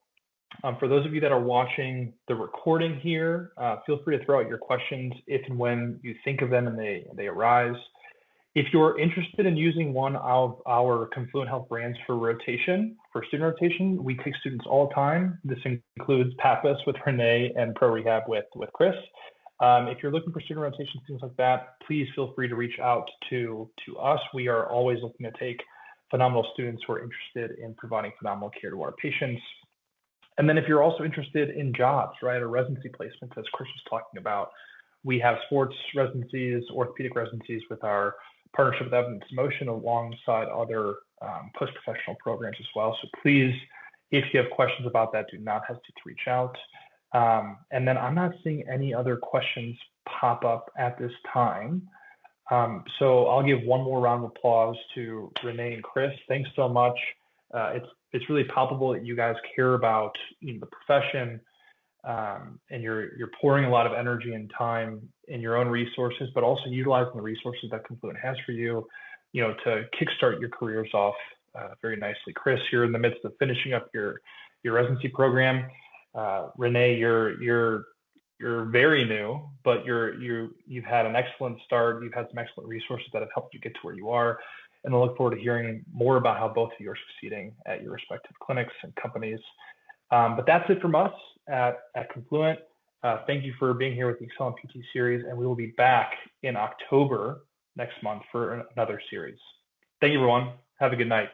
For those of you that are watching the recording here, feel free to throw out your questions if and when you think of them and they arise. If you're interested in using one of our Confluent Health brands for student rotation, we take students all the time. This includes Pappas with Renee and ProRehab with Chris. If you're looking for student rotation, things like that, please feel free to reach out to us. We are always looking to take phenomenal students who are interested in providing phenomenal care to our patients. And then if you're also interested in jobs, right, or residency placements, as Chris was talking about, we have sports residencies, orthopedic residencies with our partnership with Evidence in Motion alongside other post-professional programs as well. So please, if you have questions about that, do not hesitate to reach out. And then I'm not seeing any other questions pop up at this time. So I'll give one more round of applause to Renee and Chris. Thanks so much. It's really palpable that you guys care about the profession, and you're pouring a lot of energy and time in your own resources, but also utilizing the resources that Confluent has for you, to kickstart your careers off very nicely. Chris, you're in the midst of finishing up your residency program. Renee, you're very new, but you've had an excellent start. You've had some excellent resources that have helped you get to where you are. And I look forward to hearing more about how both of you are succeeding at your respective clinics and companies. But that's it from us at Confluent. Thank you for being here with the Excellent PT series, and we will be back in October next month for another series. Thank you, everyone. Have a good night.